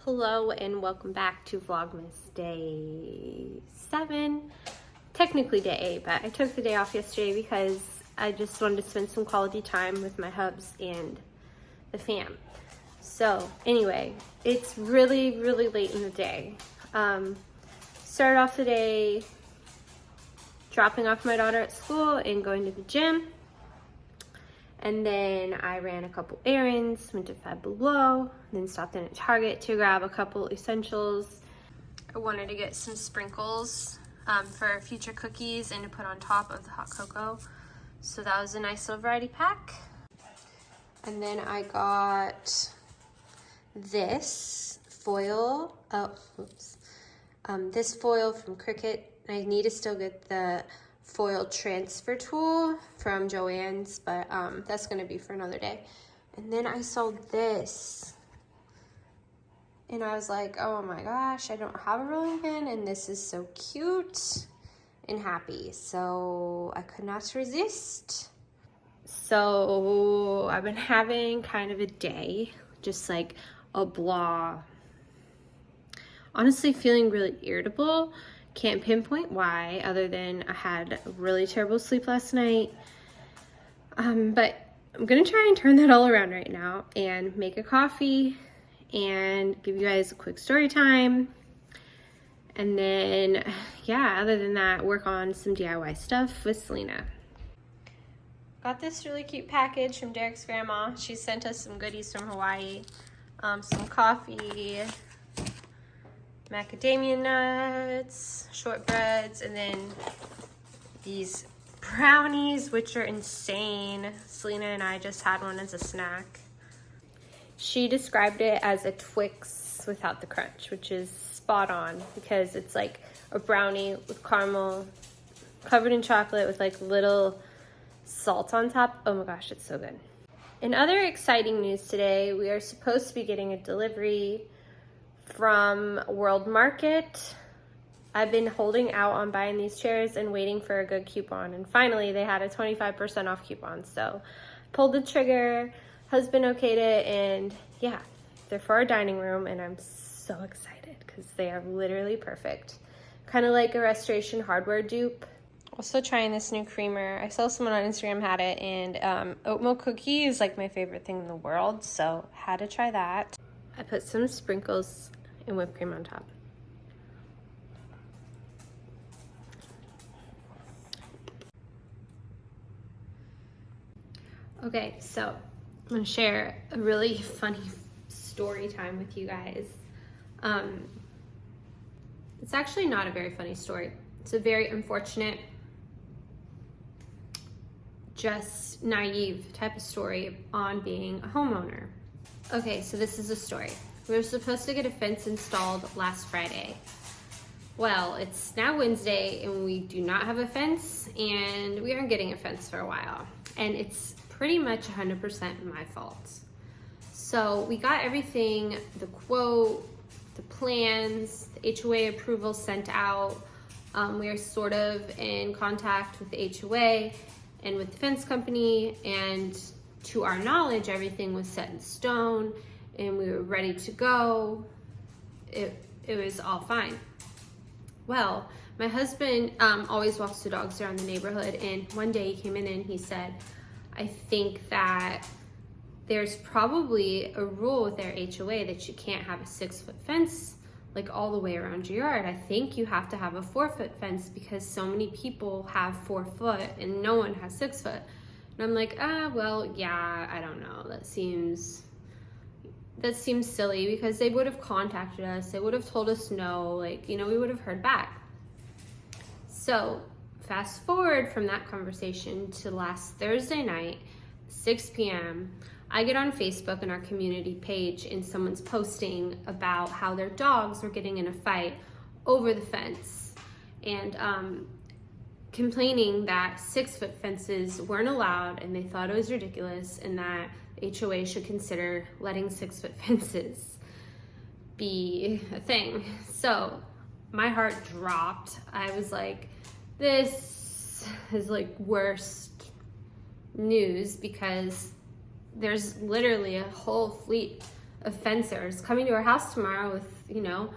Hello and welcome back to Vlogmas Day 7. Technically Day 8, but I took the day off yesterday because I just wanted to spend some quality time with my hubs and the fam. So anyway, it's really late in the day. Started off the day dropping off my daughter at school and going to the gym. And then I ran a couple errands, went to Five Below, then stopped in at Target to grab a couple essentials. I wanted to get some sprinkles for future cookies and to put on top of the hot cocoa. So that was a nice little variety pack. And then I got this foil, this foil from Cricut. I need to still get the foil transfer tool from Joann's, but that's gonna be for another day. And then I saw this and I was like, oh my gosh, I don't have a rolling pin and this is so cute and happy, so I could not resist. So I've been having kind of a day, just like a blah, honestly feeling really irritable. Can't pinpoint why, other than I had a really terrible sleep last night. But I'm gonna try and turn that all around right now and make a coffee and give you guys a quick story time. And then, yeah, other than that, work on some DIY stuff with Selena. Got this really cute package from Derek's grandma. She sent us some goodies from Hawaii, some coffee, macadamia nuts, shortbreads, and then these brownies, which are insane. Selena and I just had one as a snack. She described it as a Twix without the crunch, which is spot on because it's like a brownie with caramel covered in chocolate with like little salt on top. Oh my gosh, it's so good. In other exciting news today, we are supposed to be getting a delivery from World Market. I've been holding out on buying these chairs and waiting for a good coupon, and finally they had a 25% off coupon, so pulled the trigger. Husband okayed it, and yeah, they're for our dining room, and I'm so excited because they are literally perfect. Kind of like a Restoration Hardware dupe. Also trying this new creamer. I saw someone on Instagram had it, and oat milk cookie is like my favorite thing in the world, so had to try that. I put some sprinkles and whipped cream on top. Okay, so I'm gonna share a really funny story time with you guys. It's actually not a very funny story. It's a very unfortunate, just naive type of story on being a homeowner. Okay, so this is a story. We were supposed to get a fence installed last Friday. Well, it's now Wednesday and we do not have a fence, and we aren't getting a fence for a while. And it's pretty much 100% my fault. So we got everything, the quote, the plans, the HOA approval sent out. We are sort of in contact with the HOA and with the fence company, and to our knowledge, everything was set in stone and we were ready to go. It was all fine. Well, my husband always walks the dogs around the neighborhood, and one day he came in and he said, I think that there's probably a rule with their HOA that you can't have a 6-foot fence like all the way around your yard. I think you have to have a 4-foot fence because so many people have 4 foot and no one has 6 foot. And I'm like, well, yeah, I don't know. That seems silly because they would have contacted us. They would have told us no, like, you know, we would have heard back. So fast forward from that conversation to last Thursday night, 6 p.m., I get on Facebook in our community page and someone's posting about how their dogs were getting in a fight over the fence and complaining that 6-foot fences weren't allowed, and they thought it was ridiculous, and that HOA should consider letting 6-foot fences be a thing. So my heart dropped. I was like, this is like worst news, because there's literally a whole fleet of fencers coming to our house tomorrow with, you know,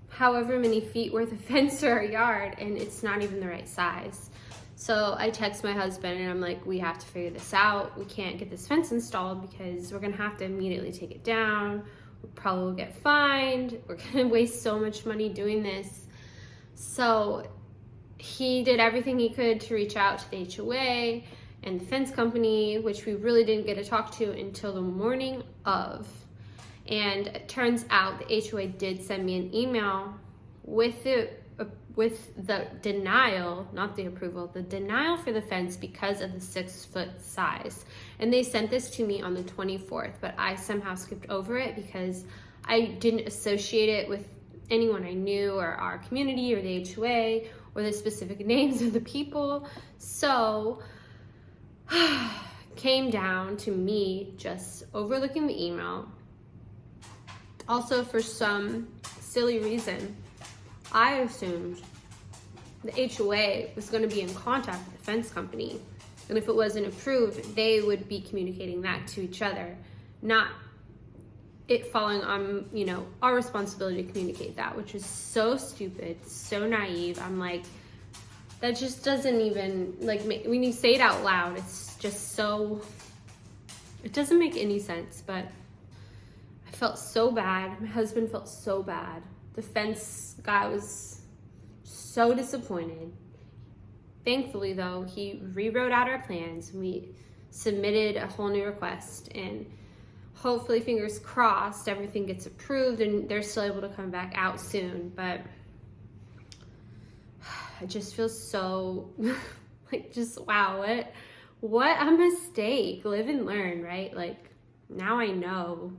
however many feet worth of fence or a yard, and it's not even the right size. So I text my husband and I'm like, we have to figure this out. We can't get this fence installed because we're gonna have to immediately take it down. We probably will get fined. We're gonna waste so much money doing this. So he did everything he could to reach out to the HOA and the fence company, which we really didn't get to talk to until the morning of. And it turns out the HOA did send me an email with the denial, not the approval, the denial for the fence because of the 6-foot size. And they sent this to me on the 24th, but I somehow skipped over it because I didn't associate it with anyone I knew or our community or the HOA or the specific names of the people. So came down to me just overlooking the email. Also, for some silly reason, I assumed the HOA was going to be in contact with the fence company, and if it wasn't approved, they would be communicating that to each other, not it falling on, you know, our responsibility to communicate that, which is so stupid, so naive. I'm like, that just doesn't even, like, when you say it out loud, it's just so, it doesn't make any sense. But I felt so bad. My husband felt so bad. The fence guy was so disappointed. Thankfully, though, he rewrote out our plans. We submitted a whole new request, and hopefully, fingers crossed, everything gets approved and they're still able to come back out soon. But I just feel so like, just wow, what a mistake. Live and learn, right? Like, now I know.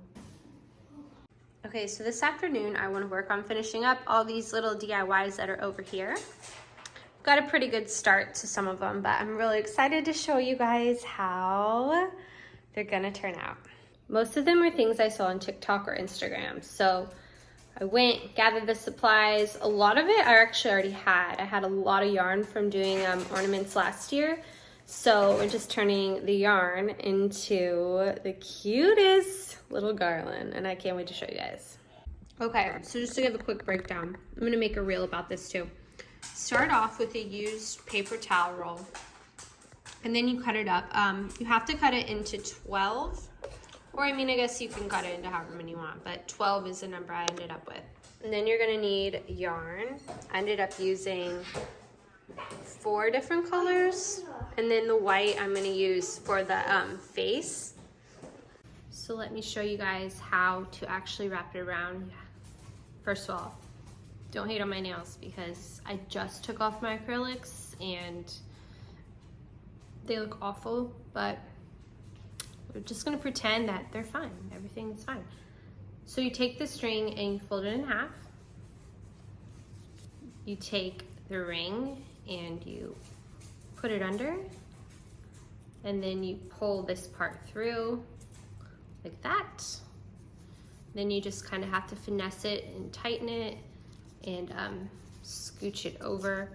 Okay, so this afternoon I want to work on finishing up all these little DIYs that are over here. Got a pretty good start to some of them, but I'm really excited to show you guys how they're gonna turn out. Most of them are things I saw on TikTok or Instagram. So I went, gathered the supplies. A lot of it I actually already had. I had a lot of yarn from doing ornaments last year. So we're just turning the yarn into the cutest little garland, and I can't wait to show you guys. Okay, so just to give a quick breakdown, I'm gonna make a reel about this too. Start off with a used paper towel roll, and then you cut it up. You have to cut it into 12, or I mean, I guess you can cut it into however many you want, but 12 is the number I ended up with. And then you're gonna need yarn. I ended up using 4 different colors, and then the white I'm gonna use for the face. So let me show you guys how to actually wrap it around. First of all, don't hate on my nails because I just took off my acrylics and they look awful, but we're just gonna pretend that they're fine. Everything's fine. So you take the string and you fold it in half. You take the ring and you put it under, and then you pull this part through like that. Then you just kind of have to finesse it and tighten it and scooch it over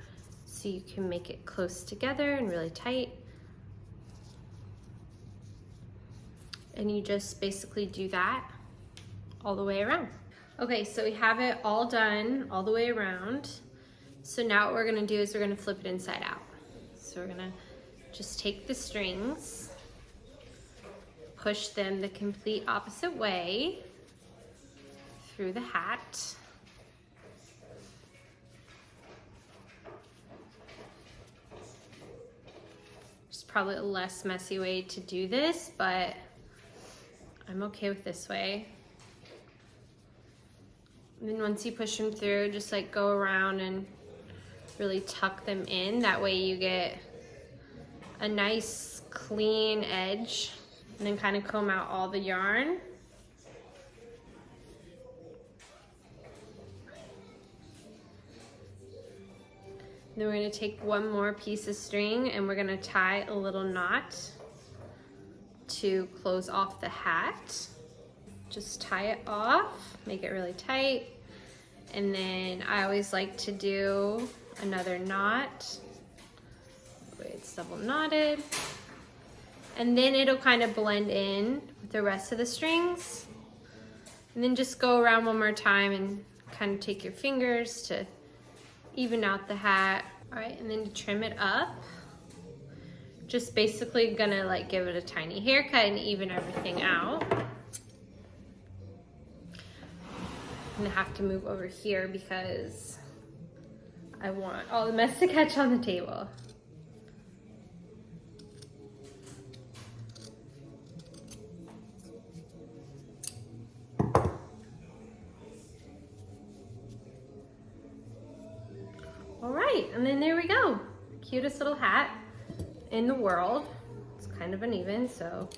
so you can make it close together and really tight. And you just basically do that all the way around. Okay, so we have it all done all the way around. So now what we're gonna do is we're gonna flip it inside out. So we're gonna just take the strings, push them the complete opposite way through the hat. There's probably a less messy way to do this, but I'm okay with this way. And then once you push them through, just like go around and really tuck them in. That way you get a nice clean edge, and then kind of comb out all the yarn. Then we're gonna take one more piece of string and we're gonna tie a little knot to close off the hat. Just tie it off, make it really tight. And then I always like to do another knot. Wait, it's double knotted. And then it'll kind of blend in with the rest of the strings. And then just go around one more time and kind of take your fingers to even out the hat. All right, and then to trim it up, just basically gonna like give it a tiny haircut and even everything out. I'm gonna have to move over here because I want all the mess to catch on the table. All right, and then there we go. Cutest little hat in the world. It's kind of uneven, so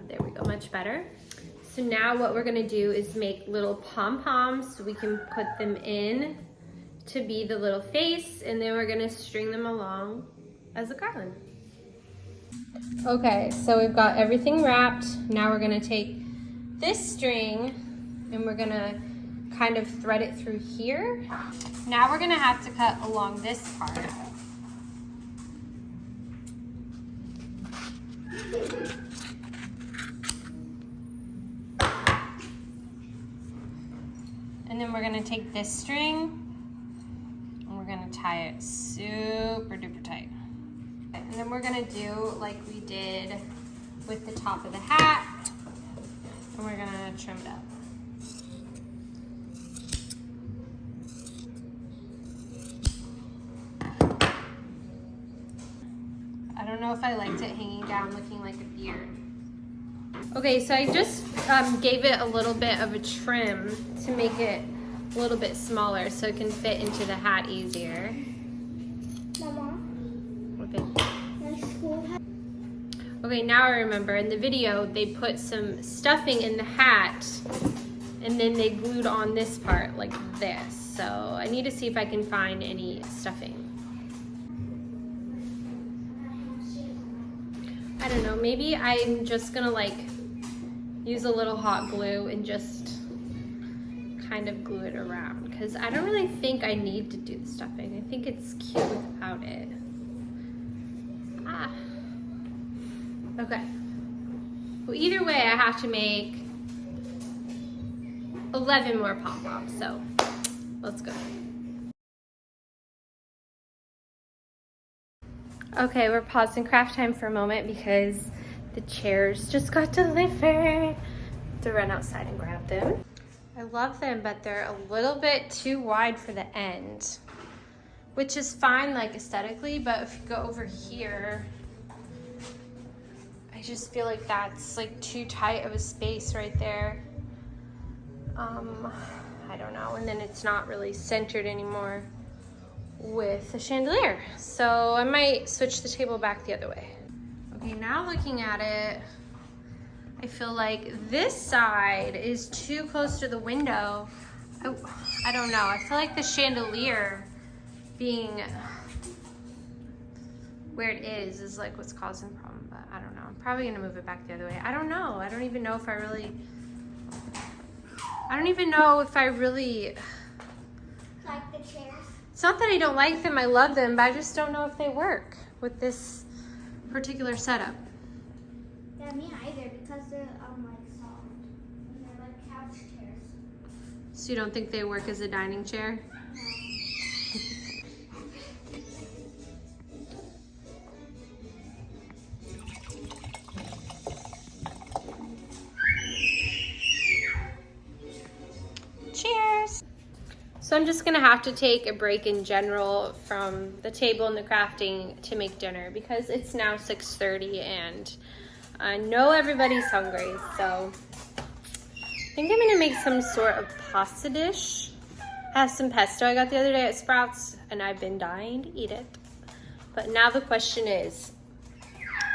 there we go, much better. So now what we're gonna do is make little pom-poms so we can put them in to be the little face, and then we're gonna string them along as a garland. Okay, so we've got everything wrapped. Now we're gonna take this string and we're gonna kind of thread it through here. Now we're gonna have to cut along this part. And then we're gonna take this string and we're gonna tie it super duper tight. And then we're gonna do like we did with the top of the hat, and we're gonna trim it up. I don't know if I liked it hanging down looking like a beard. Okay, so I just gave it a little bit of a trim to make it a little bit smaller so it can fit into the hat easier. Mama, Okay. my school hat. Okay, now I remember in the video they put some stuffing in the hat and then they glued on this part like this. So I need to see if I can find any stuffing. I don't know, maybe I'm just gonna like use a little hot glue and just kind of glue it around because I don't really think I need to do the stuffing. I think it's cute without it. Okay. Well, either way, I have to make 11 more pom-poms, so let's go. Okay, we're pausing craft time for a moment because the chairs just got delivered. To run outside and grab them. I love them, but they're a little bit too wide for the end, which is fine like aesthetically, but if you go over here, I just feel like that's like too tight of a space right there. I don't know, and then it's not really centered anymore with the chandelier. So I might switch the table back the other way. Okay, now looking at it, I feel like this side is too close to the window. I don't know, I feel like the chandelier being where it is like what's causing the problem, but I don't know. I'm probably gonna move it back the other way. I don't know, I don't even know if I really Like the chairs. It's not that I don't like them, I love them, but I just don't know if they work with this particular setup. Yeah, me either, because they're like soft. And they're like couch chairs. So you don't think they work as a dining chair? Cheers! So I'm just gonna have to take a break in general from the table and the crafting to make dinner because it's now 6:30 and I know everybody's hungry, so I think I'm gonna make some sort of pasta dish. I have some pesto I got the other day at Sprouts and I've been dying to eat it. But now the question is,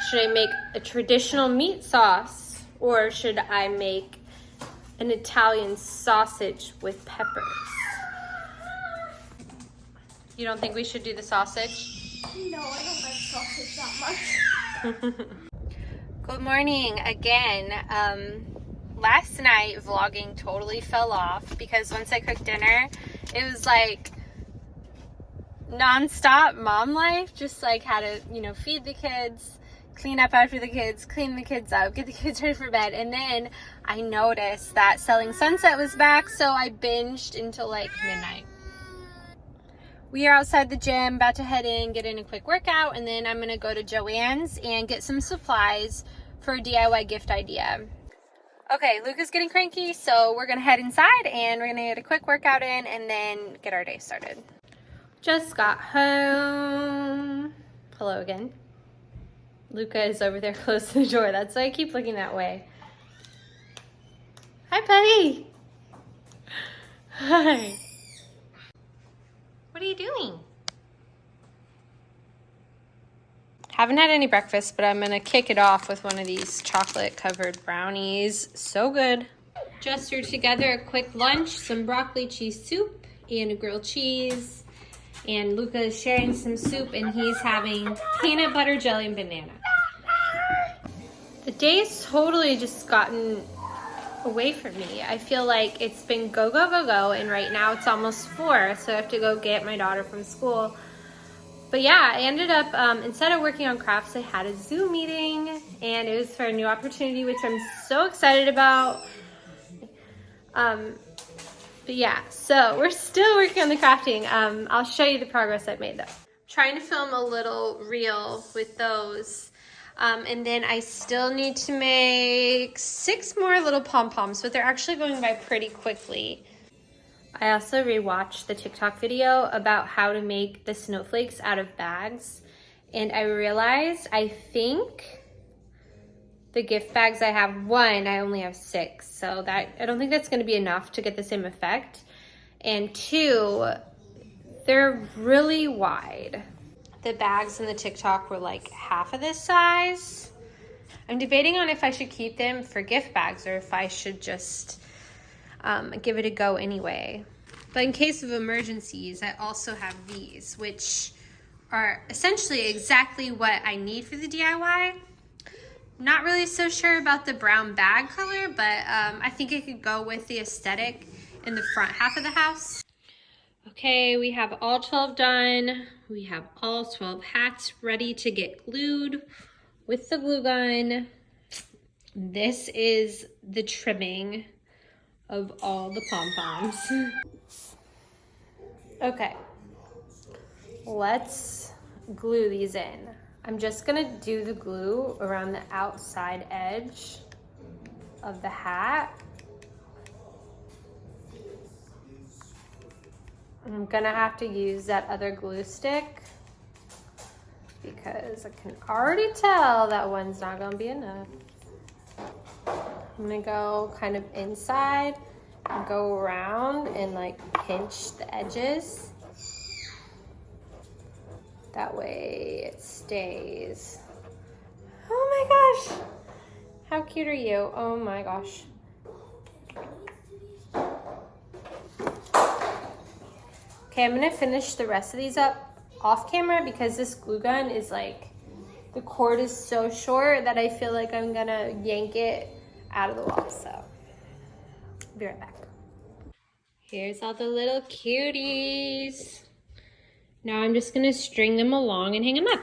should I make a traditional meat sauce or should I make an Italian sausage with peppers? You don't think we should do the sausage? No, I don't like sausage that much. Good morning again. Last night vlogging totally fell off because once I cooked dinner, it was like non-stop mom life. Just like how to, feed the kids, clean up after the kids, clean the kids up, get the kids ready for bed. And then I noticed that Selling Sunset was back, so I binged until like midnight. We are outside the gym, about to head in, get in a quick workout, and then I'm gonna go to Joann's and get some supplies for a DIY gift idea. Okay, Luca's getting cranky, so we're gonna head inside and we're gonna get a quick workout in and then get our day started. Just got home. Hello again. Luca is over there close to the door. That's why I keep looking that way. Hi, buddy. Hi. What are you doing? Haven't had any breakfast, but I'm gonna kick it off with one of these chocolate covered brownies. So good. Just threw together a quick lunch, some broccoli cheese soup and a grilled cheese. And Luca is sharing some soup and he's having peanut butter jelly and banana. The day's totally just gotten away from me. I feel like it's been go, go, go, go, and right now it's almost 4, so I have to go get my daughter from school. But yeah, I ended up, instead of working on crafts, I had a Zoom meeting, and it was for a new opportunity, which I'm so excited about. But yeah, so we're still working on the crafting. I'll show you the progress I've made though. Trying to film a little reel with those. And then I still need to make 6 more little pom-poms, but they're actually going by pretty quickly. I also rewatched the TikTok video about how to make the snowflakes out of bags. And I realized I think the gift bags I have, 1, I only have 6. So that I don't think that's gonna be enough to get the same effect. And 2, they're really wide. The bags in the TikTok were like half of this size. I'm debating on if I should keep them for gift bags or if I should just give it a go anyway. But in case of emergencies, I also have these, which are essentially exactly what I need for the DIY. Not really so sure about the brown bag color, but I think it could go with the aesthetic in the front half of the house. Okay, we have all 12 done. We have all 12 hats ready to get glued with the glue gun. This is the trimming of all the pom-poms. Okay, let's glue these in. I'm just gonna do the glue around the outside edge of the hat. I'm gonna have to use that other glue stick because I can already tell that one's not gonna be enough. I'm gonna go kind of inside and go around and like pinch the edges. That way it stays. Oh my gosh, how cute are you? Oh my gosh. Okay, I'm gonna finish the rest of these up off camera because this glue gun is like, the cord is so short that I feel like I'm gonna yank it out of the wall, so I'll be right back. Here's all the little cuties. Now I'm just gonna string them along and hang them up.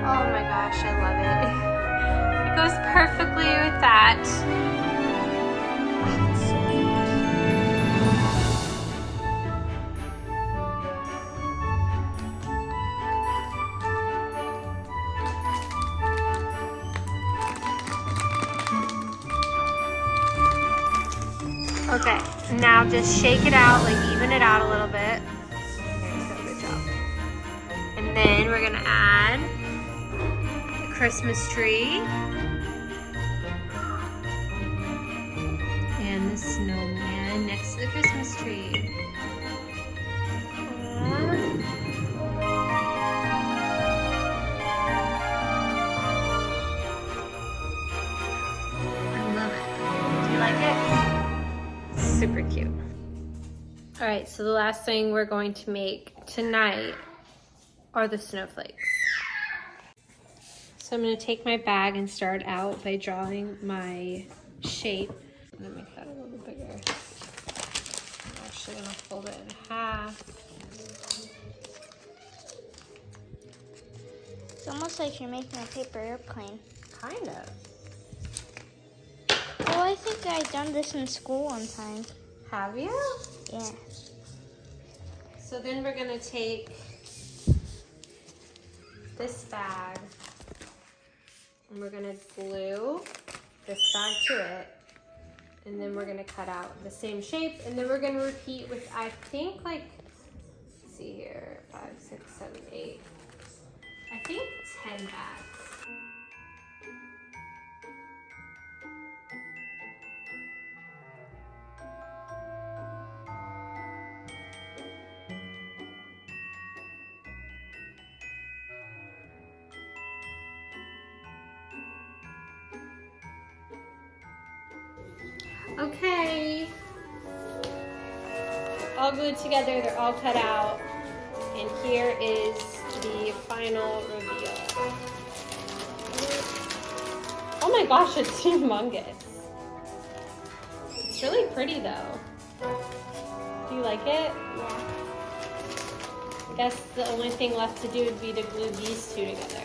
Oh my gosh, I love it. It goes perfectly with that. Okay, now just shake it out, like even it out a little bit. Good job. And then we're gonna add Christmas tree and the snowman next to the Christmas tree. super cute. All right, so the last thing we're going to make tonight are the snowflakes. So I'm gonna take my bag and start out by drawing my shape. I'm gonna make that a little bigger. I'm actually gonna fold it in half. It's almost like you're making a paper airplane. Kind of. Oh, I think I done this in school one time. Have you? Yeah. So then we're gonna take this bag and we're gonna glue this bag to it. And then we're gonna cut out the same shape, and then we're gonna repeat with, I think, like, let's see here, 5, 6, 7, 8. I think 10 bags. Okay. All glued together, they're all cut out. And here is the final reveal. Oh my gosh, it's humongous. It's really pretty though. Do you like it? Yeah. I guess the only thing left to do would be to glue these two together.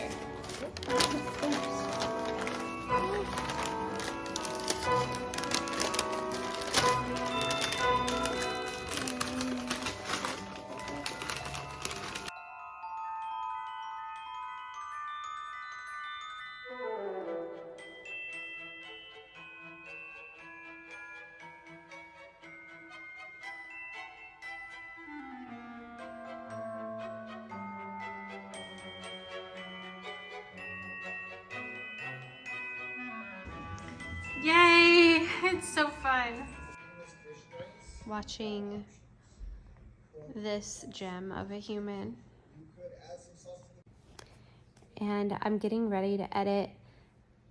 Yay! It's so fun. Watching this gem of a human. And I'm getting ready to edit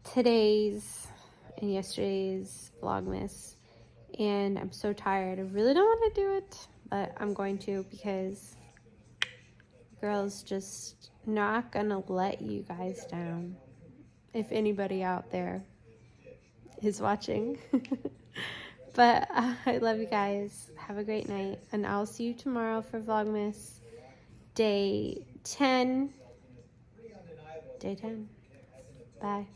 today's and yesterday's Vlogmas. And I'm so tired. I really don't want to do it, but I'm going to because girl's just not gonna let you guys down. If anybody out there is watching. But I love you guys. Have a great night. And I'll see you tomorrow for Vlogmas day 10. Day 10. Bye.